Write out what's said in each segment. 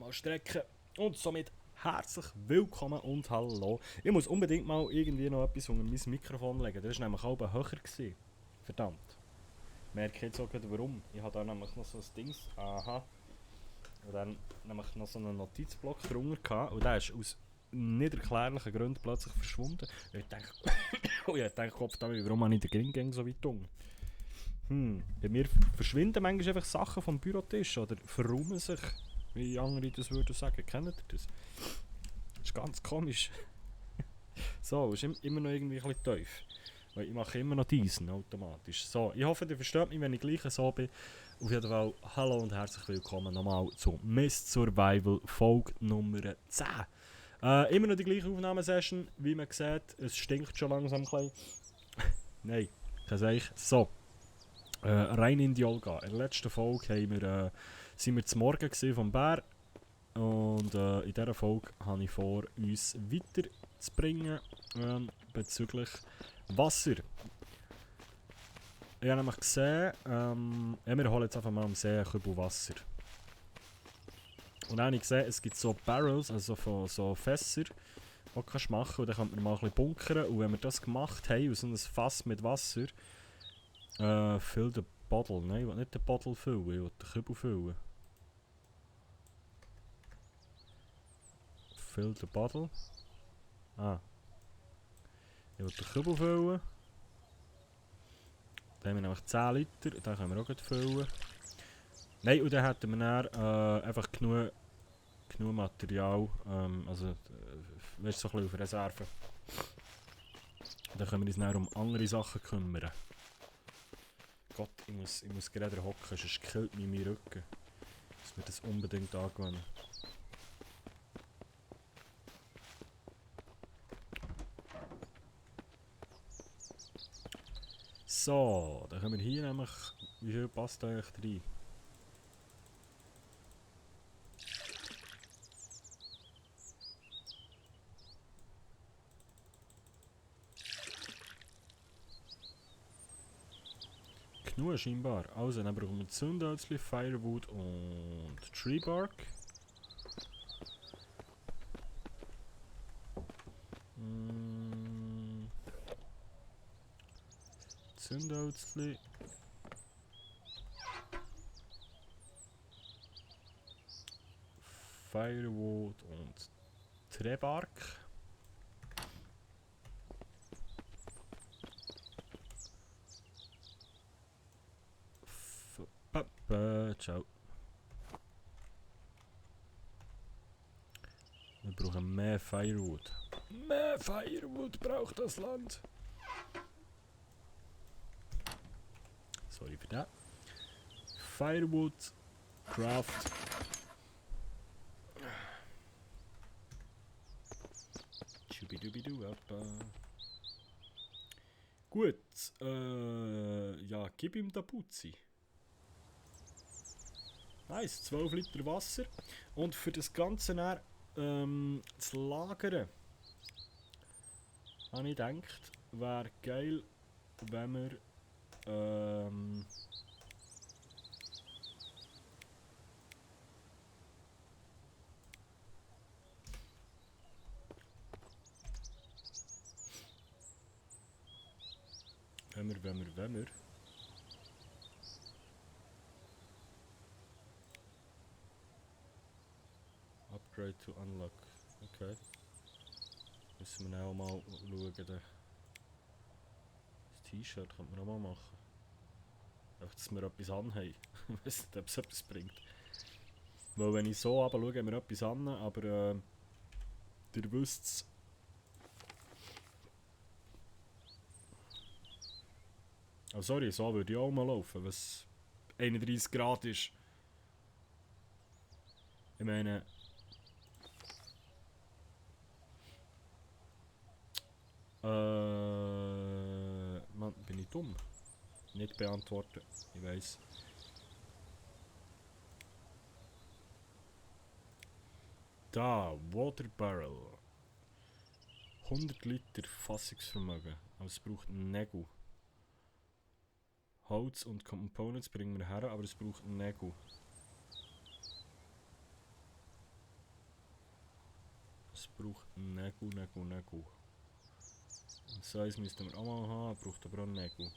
mal strecken. Und somit herzlich willkommen und hallo. Ich muss unbedingt mal irgendwie noch etwas unter mein Mikrofon legen. Das war nämlich auch höher gewesen. Verdammt. Merke jetzt auch gerade warum. Ich habe da nämlich noch so ein Dings. Aha. Und dann nämlich noch so einen Notizblock drunter gehabt. Und der ist aus nicht erklärlichen Gründen plötzlich verschwunden. Und ich denke, Kopf damit, warum habe ich den Gringgang so weit unten? Bei mir verschwinden manchmal einfach Sachen vom Bürotisch oder verräumen sich, wie andere das würden sagen. Kennt ihr das? Das ist ganz komisch. So, ist immer noch irgendwie ein bisschen tief. Weil ich mache immer noch diesen automatisch. So, ich hoffe, ihr versteht mich, wenn ich gleich so bin. Auf jeden Fall, hallo und herzlich willkommen nochmal zu Mist Survival Folge Nummer 10. Immer noch die gleiche Aufnahmesession, wie man sieht. Es stinkt schon langsam ein bisschen. Nein, kann ich. So. Rein in die Olga. In der letzten Folge sind wir zum Morgen vom Bär. Und in dieser Folge habe ich vor, uns weiterzubringen bezüglich Wasser. Ich habe nämlich gesehen, wir holen jetzt einfach mal am See ein Kübel Wasser. Und dann habe ich gesehen, es gibt so Barrels, also so Fässer, die du machen kannst. Und dann kann man mal ein bisschen bunkern. Und wenn wir das gemacht haben, und so ein Fass mit Wasser, fill den Bottle. Nein, ich will nicht den Bottle füllen, ich will den Kübel füllen. Fill den Bottle. Ah. Ich will den Kübel füllen. Dann haben wir nämlich 10 Liter, den können wir auch gut füllen. Nein, und dann hätten wir dann einfach genug Material, also weißt du, so ein bisschen auf Reserve. Dann können wir uns dann um andere Sachen kümmern. Gott, ich muss gerade hocken, sonst killt mich mein Rücken. Ich muss mir das unbedingt angewöhnen. So, dann können wir hier nämlich... Wie viel passt da eigentlich rein? Genug scheinbar. Also, dann brauchen wir Zündhölzchen, Firewood und Tree Bark. Zündhölzchen. Firewood und Trebark. Ciao. Wir brauchen mehr Firewood. Mehr Firewood braucht das Land. Sorry für das. Firewood, Craft. Gut, ja, gib ihm da Putzi. Nice, 12 Liter Wasser. Und für das Ganze dann, zu lagern, habe ich gedacht, wäre geil, wenn wir wenn wir Upgrade to Unlock. Okay. Müssen wir auch mal schauen. Das T-Shirt könnte man auch mal machen. Einfach, dass wir etwas anhaben. Ich weiß nicht, ob es etwas bringt. Weil wenn ich so runter schaue, haben wir etwas an, aber ihr wisst es. Oh sorry, so würde ich auch mal laufen, was 31 Grad ist. Ich meine... Mann, bin ich dumm? Nicht beantworten, ich weiss. Da, Water Barrel. 100 Liter Fassungsvermögen. Aber es braucht Nägel. Holz und Components bringen wir her, aber es braucht Nägel. brauche Nägel, Nägel, Nägel. Und so eins müssten wir auch mal haben, braucht aber auch Nägel.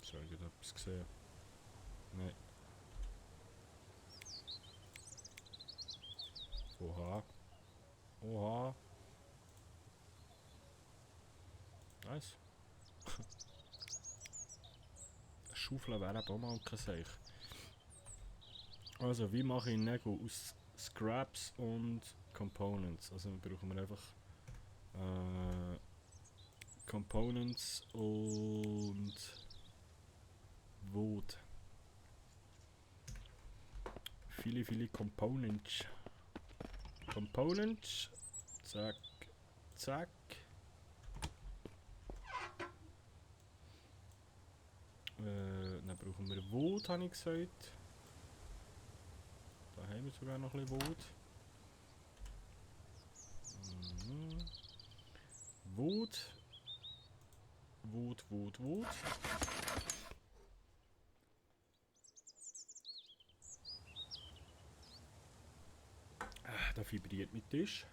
So, ich habe etwas gesehen. Nein. Oha. Oha. Nice. Schaufeln wäre auch mal kein Seich. Also, wie mache ich Nägel? Aus Scraps und Components. Also, brauchen wir einfach Components und Wood. Viele, viele Components. Components. Zack. Zack. Dann brauchen wir Wood, habe ich gesagt. Da haben wir sogar noch ein bisschen Wood. Wood. Wood, Wood, Wood. Da vibriert mein Tisch.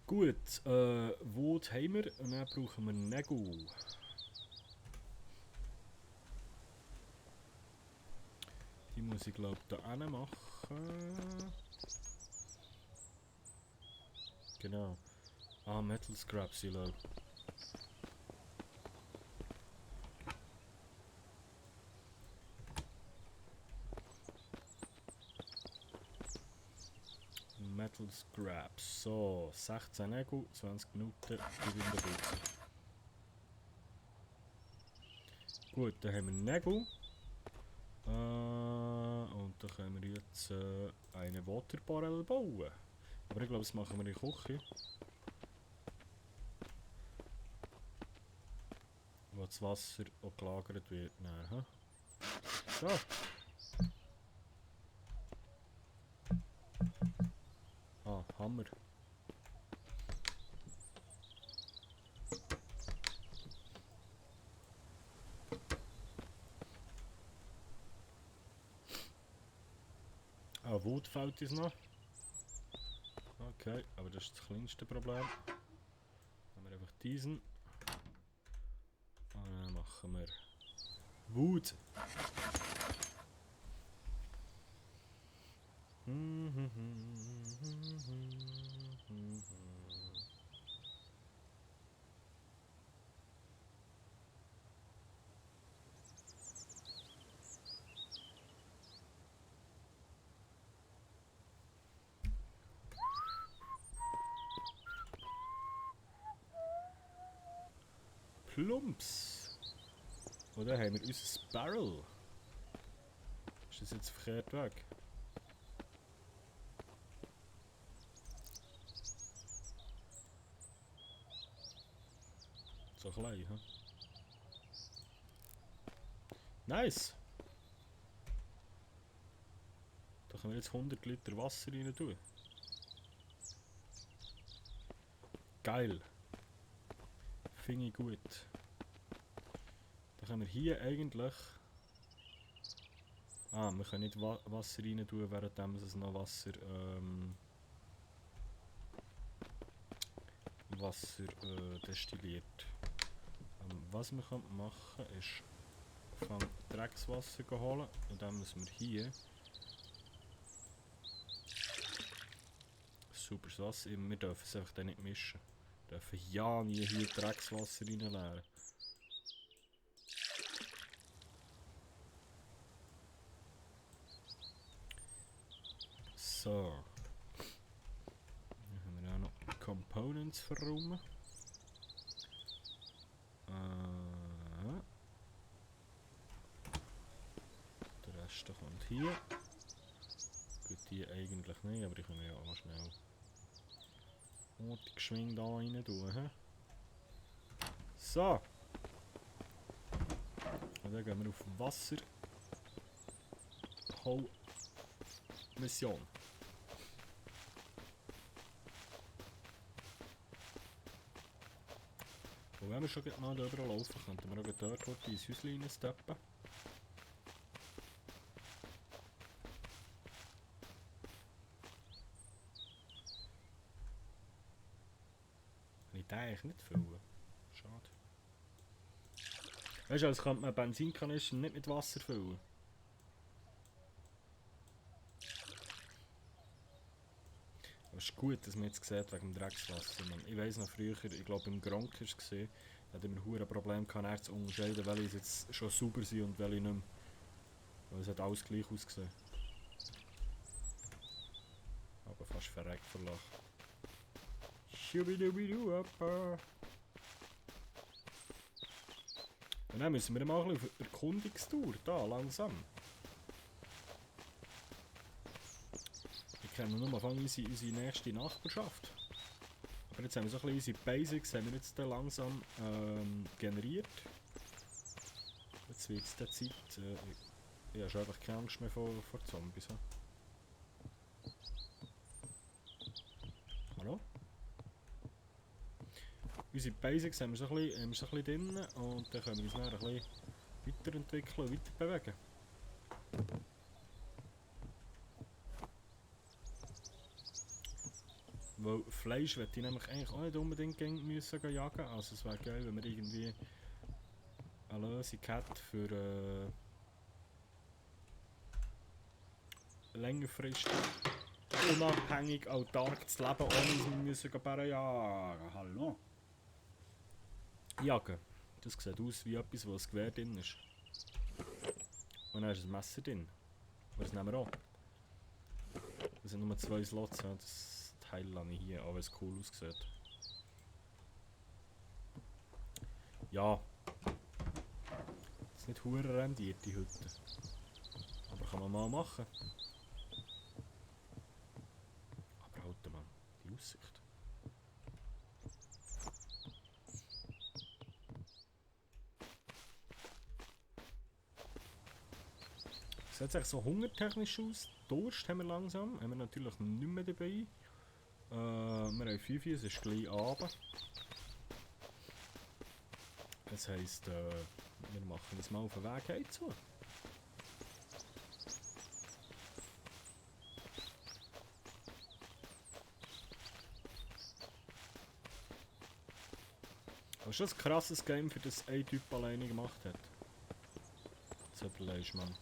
Gut, Wood haben wir und dann brauchen wir Nägel. Die muss ich glaube da hinten machen. Genau. Ah, Metal Scrap Silo. Metal Scraps. So, 16 Nägel, 20 Minuten, gib in der Butze. Gut, dann haben wir Nägel. Und dann können wir jetzt eine Waterbarrel bauen. Aber ich glaube, das machen wir in der Küche. Wo das Wasser auch gelagert wird. Nein, so. Ah, Hammer. Ah, Wut fällt uns noch. Okay, aber das ist das kleinste Problem. Dann haben wir einfach diesen. Und dann machen wir Wut. Plumps. Oder haben wir unser Barrel? Ist das jetzt verkehrt weg? So klein, hm? Nice! Da können wir jetzt 100 Liter Wasser rein tun. Geil! Finde ich gut. Dann können wir hier eigentlich... Ah, wir können nicht Wasser rein tun, während es noch Wasser destilliert. Was wir machen können, ist Dreckswasser holen, indem wir hier sauberes Wasser, wir dürfen es einfach dann nicht mischen. Wir dürfen ja nie hier Dreckswasser reinleeren. So. Dann haben wir auch noch Components verräumen. Der Rest kommt hier. Gut, die eigentlich nicht, aber ich kann ja auch noch schnell geschwind da rein tun. He? So. Und dann gehen wir auf Wasser. Mission. Und wenn wir schon mal da laufen, könnten wir auch dort ins Häuschen reinsteppen. Kann ich den eigentlich nicht füllen? Schade. Weißt du, als könnte man Benzinkanister nicht mit Wasser füllen. Aber es ist gut, dass man jetzt sieht wegen dem Dreckswasser. Man. Ich weiss noch früher, ich glaube im Gronk war es, da hatten wir ein Problem gehabt, zu unterscheiden, welche jetzt schon sauber sind und welche nicht mehr. Weil es hat alles gleich ausgesehen. Aber fast verreckt vor Lachen. Und dann müssen wir mal ein bisschen auf Erkundungstour, da langsam. Wir kennen nur mal unsere nächste Nachbarschaft. Aber jetzt haben wir so ein bisschen unsere Basics haben wir jetzt langsam generiert. Jetzt wird es der Zeit. Ich habe schon einfach keine Angst mehr vor Zombies. Hallo? Unsere Basics haben wir so ein bisschen drin und dann können wir uns dann ein bisschen weiterentwickeln und weiterbewegen. Weil Fleisch möchte ich nämlich eigentlich auch nicht unbedingt müssen jagen. Also es wäre geil, wenn wir irgendwie eine Lösung hätten für längerfristig unabhängig autark zu leben, ohne dass wir müssen Bären jagen. Hallo? Jagen. Das sieht aus wie etwas, wo ein Gewehr drin ist. Und dann ist ein Messer drin. Aber das nehmen wir auch. Das sind nur 2 Slots. Ja. Das Teil lasse ich hier, auch wenn es cool aussieht. Ja. Das ist nicht hure rendiert, die Hütte. Aber kann man mal machen. Aber halt mal, die Aussicht. Sieht es eigentlich so hungertechnisch aus? Durst haben wir langsam, haben wir natürlich nicht mehr dabei. Wir haben 5 Uhr, es ist gleich Abend. Das heisst, wir machen uns mal auf den Weg heimzu. Das ist schon ein krasses Game, für das ein Typ alleine gemacht hat. Das überlegst man.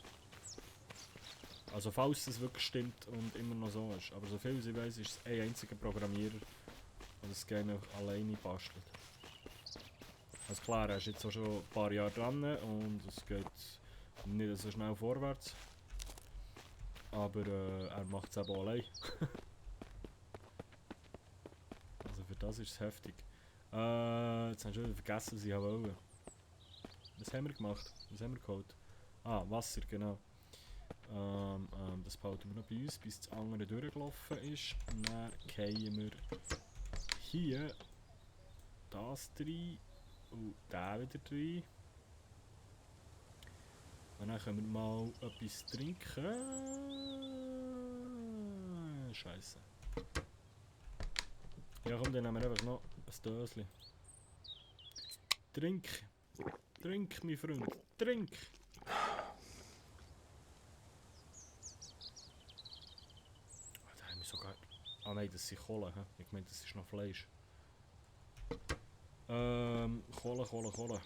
Also falls das wirklich stimmt und immer noch so ist. Aber so viel als ich weiß, ist es ein einziger Programmierer, der das Game alleine bastelt. Also klar, er ist jetzt auch schon ein paar Jahre dran und es geht nicht so schnell vorwärts. Aber er macht es eben allein. Also für das ist es heftig. Jetzt habe ich schon wieder vergessen, was ich wollte. Was haben wir gemacht? Was haben wir geholt? Ah, Wasser, genau. Das behalten wir noch bei uns, bis das andere durchgelaufen ist. Und dann fallen wir hier das rein und da wieder rein. Und dann können wir mal etwas trinken. Scheiße. Ja komm, dann nehmen wir einfach noch ein Döschen. Trink! Trink, mein Freund! Trink! Da haben wir sogar... Ah nein, das sind Kohle. Ich meine, das ist noch Fleisch. Kohle.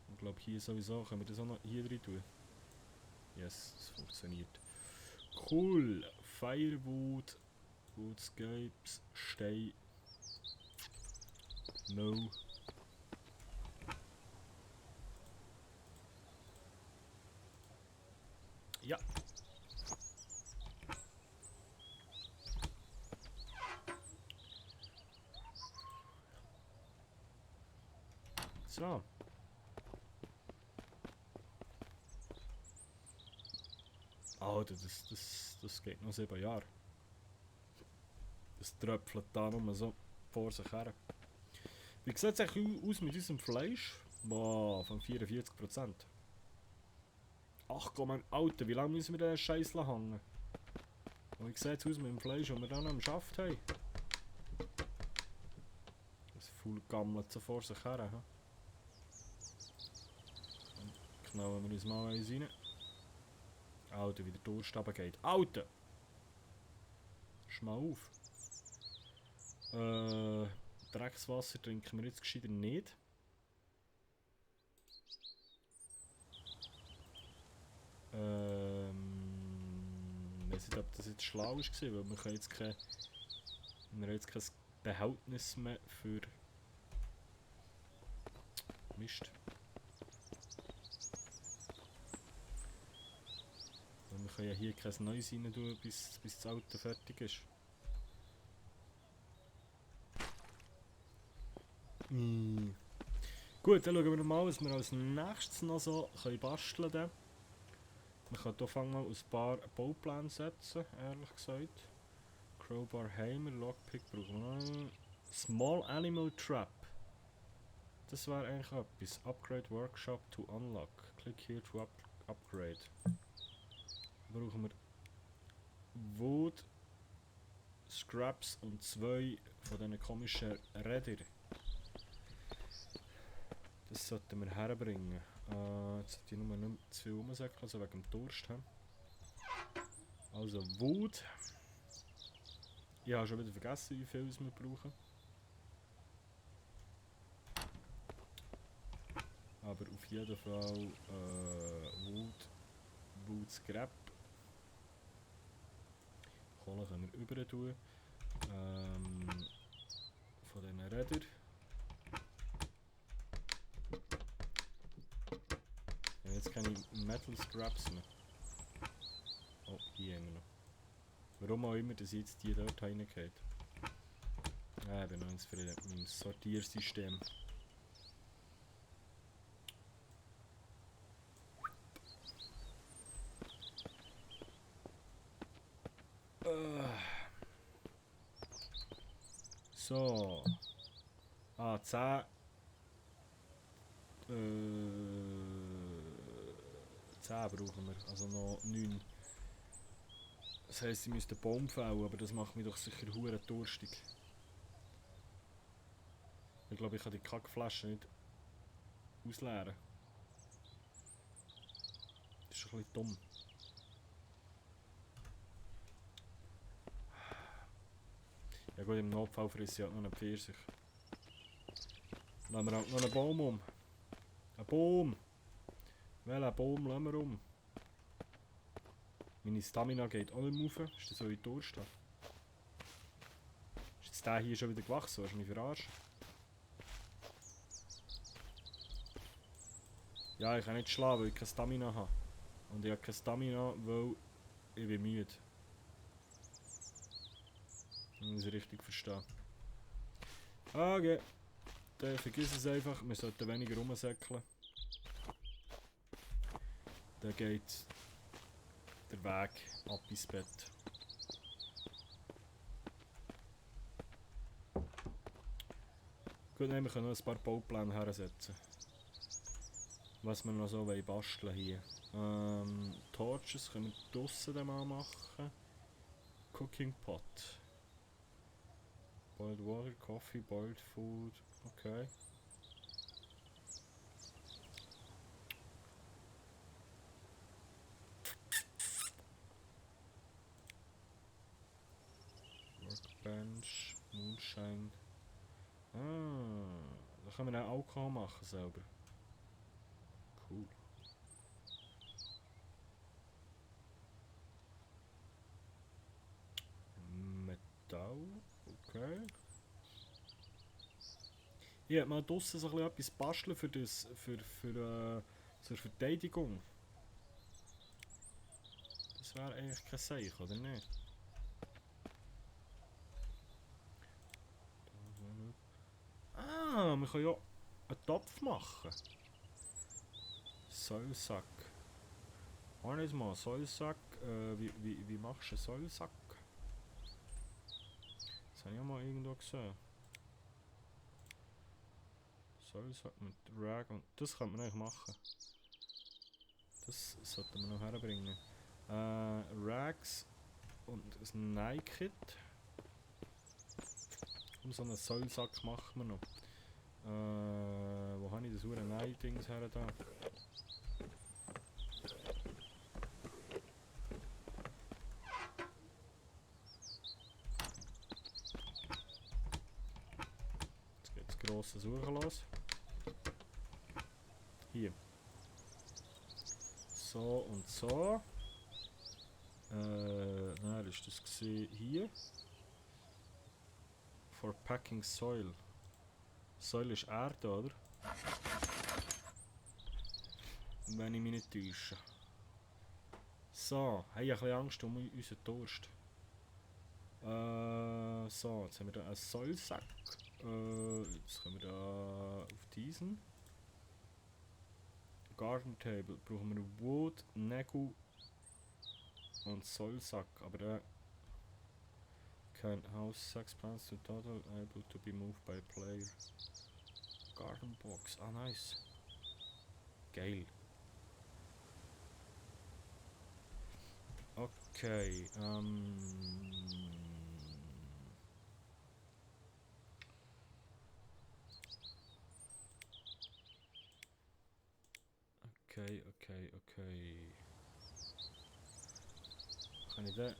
Ich glaube hier sowieso. Können wir das auch noch hier rein tun? Yes, das funktioniert. Cool! Firewood, Woodscapes, Stein. No. Ja. So. Alter, das geht noch 7 Jahre. Das tröpfelt da nur so vor sich her. Wie sieht es eigentlich aus mit unserem Fleisch? Boah, von 44%. Ach komm, Alter, wie lange müssen wir den Scheiß hängen? Wie sieht es aus mit dem Fleisch, das wir dann am Schaft haben? Das faul gammelt so vor sich her. Hm? Knallen wir uns mal eins rein. Alter, wie der Durst runtergeht. Alter! Schmal auf. Dreckswasser trinken wir jetzt gescheiter nicht. Ich weiß nicht, ob das jetzt schlau war, weil wir können jetzt wir haben jetzt kein Behältnis mehr für Mist. Weil wir können ja hier kein Neues rein tun, bis das alte fertig ist. Gut, dann schauen wir mal, was wir als nächstes noch so basteln können. Man kann hier mal ein paar Baupläne setzen, ehrlich gesagt. Crowbar Hammer, Lockpick brauchen wir noch. Small Animal Trap. Das wäre eigentlich etwas. Upgrade Workshop to unlock. Click here to upgrade. Brauchen wir Wood, Scraps und 2 von diesen komischen Rädern. Das sollten wir herbringen. Jetzt sollte ich nur nicht zu viel rumsäckeln, also wegen dem Durst. Also Wood. Ich habe schon wieder vergessen, wie viel wir brauchen. Aber auf jeden Fall Wood Scrap. Kohle können wir über tun. Von diesen Rädern. Ich habe jetzt keine Metal Scraps mehr. Oh, hier haben wir noch. Warum auch immer, dass ich jetzt die dort reingeht. Ich bin noch nicht zufrieden mit meinem Sortiersystem. So. 10. 10 brauchen wir, also noch 9. Das heisst, ich müsste einen Baum fällen, aber das macht mich doch sicher hure durstig. Ich glaube, ich kann die Kackflasche nicht ausleeren. Das ist ein bisschen dumm. Ja gut, im Notfall frisse ich halt noch einen Pfirsich. Lassen wir halt noch einen Baum um. Ein Baum! Welchen Baum lassen wir um? Meine Stamina geht auch nicht rauf. Ist das so, wie ich Durst habe? Ist jetzt der hier schon wieder gewachsen? Hast du mich verarscht? Ja, ich kann nicht schlafen, weil ich keine Stamina habe. Und ich habe keine Stamina, weil ich bin müde. Wenn ich es richtig verstehe. Okay. Dann vergiss es einfach, wir sollten weniger rumsäckeln. Dann geht der Weg ab ins Bett. Gut, dann wir können noch ein paar Baupläne hersetzen. Was wir noch so basteln hier. Torches können wir draussen mal machen. Cooking Pot. Boiled water, coffee, boiled food. Okay. Workbench, Moonshine. Da können wir auch Alkohol machen selber. Cool. Metall. Okay. Ich hätte mal draussen so etwas basteln für das, zur Verteidigung. Das wäre eigentlich kein Seich, oder nicht? Wir können ja einen Topf machen. Säulsack. Nicht mal, Säulsack. Wie machst du einen Säulsack? Das habe ich auch mal irgendwo gesehen. Säulsack mit Rag und das könnte man eigentlich machen. Das sollten wir noch herbringen. Rags und ein Nike-Kit. Und so einen Säulsack machen wir noch. Wo habe ich das hure Nein-Dings her da? Jetzt geht das grosse Suchen los. Hier. So und so. Nein, ist das gesehen hier? For packing soil. Soil ist Erde, oder? Wenn ich mich nicht täusche. So, habe ich ein bisschen Angst um unseren Durst. So, jetzt haben wir da einen Soilsack. Jetzt können wir da auf diesen. Garden Table brauchen wir Wood, Nägel und Soilsack, aber der kein House Sacks plants to total able to be moved by player. Garden Box, ah nice. Geil. Okay, okay. Kann ich den...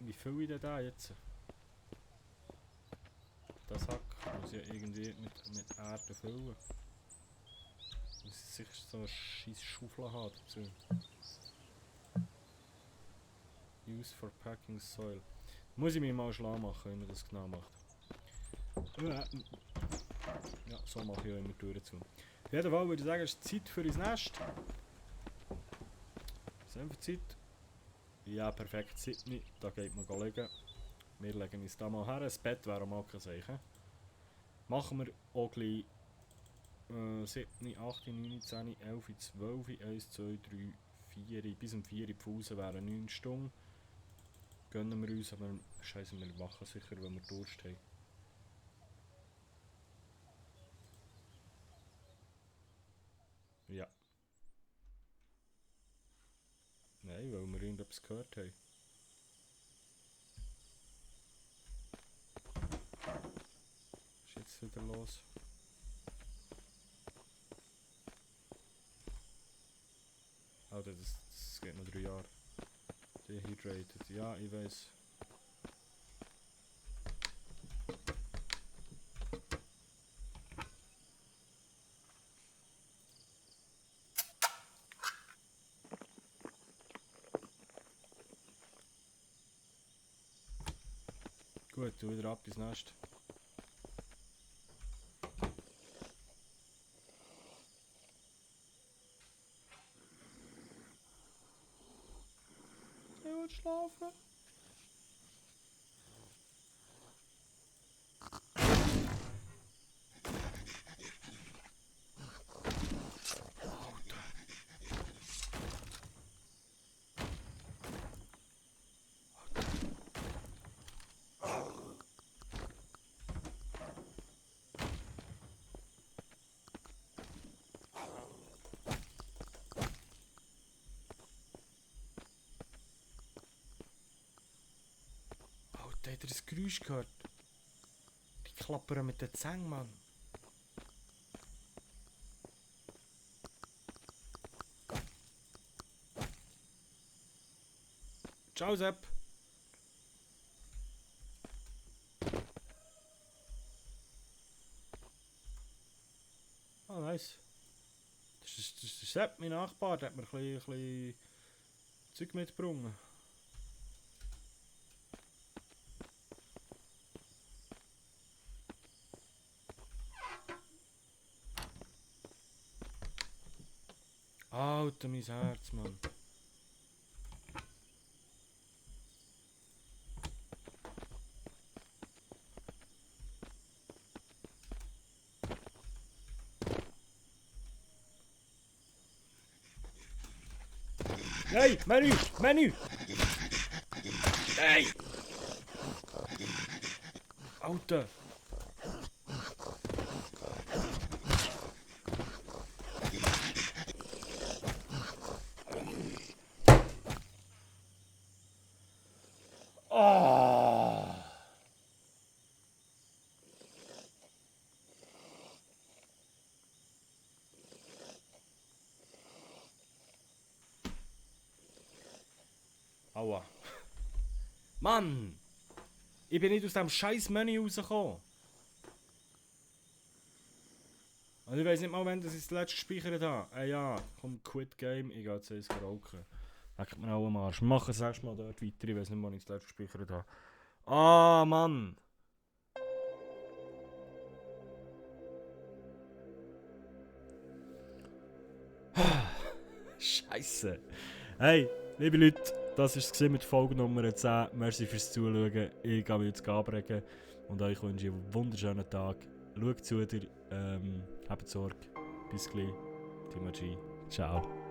Wie fülle ich den da jetzt? Der Sack muss ja irgendwie mit Erde füllen. Muss ich sicher so eine scheisse Schaufel haben dazu. Use for packing soil. Muss ich mich mal schlau machen, wie man das genau macht. Ja, so mache ich auch immer die Türen zu. Auf jeden Fall würde ich sagen, es ist Zeit für unser Nest. Sind wir Zeit? Ja, perfekt, Sydney. Da geht man liegen. Wir legen uns da mal her. Das Bett wäre mal sicher. Machen wir auch gleich 7, 8, 9, 10, 11, 12, 1, 2, 3, 4. Bis um 4 Pause wären 9 Stunden. Gönnen wir uns, aber scheiße, wir machen sicher, wenn wir Durst haben. Ja. Nein, weil wir irgendetwas gehört haben. Was ist jetzt wieder los? Alter, das geht noch 3 Jahre. Dehydrated, ja, ich weiß. Gut, du wieder ab ins Nest. Ich will schlafen. Alter, habt ihr das Geräusch gehört? Die klappern mit den Zähnen, Mann. Ciao, Sepp. Ah, nice. Das ist der Sepp, mein Nachbar, der hat mir ein bisschen Zeug mitgebracht. Alter, mein Herz, Mann. Hey, Menü! Menü! Hey! Alter! Oh! Aua. Mann! Ich bin nicht aus dem scheiß Menü rausgekommen. Also ich weiss nicht mal, wenn ich das letzte gespeichert habe. Ja, komm, Quit Game, ich gehe jetzt eins rauchen. Leckt mir auch am Arsch. Wir machen das erste Mal dort weiter, ich weiss nicht, wann ich das letzte gespeichert habe. Ah, Mann! Scheisse. Hey, liebe Leute, das war es mit Folge Nummer 10. Merci fürs Zuschauen. Ich gehe mich jetzt abregen und euch wünsche ich einen wunderschönen Tag. Schaut zu dir, habt Sorge. Bis gleich. Timo G. Ciao.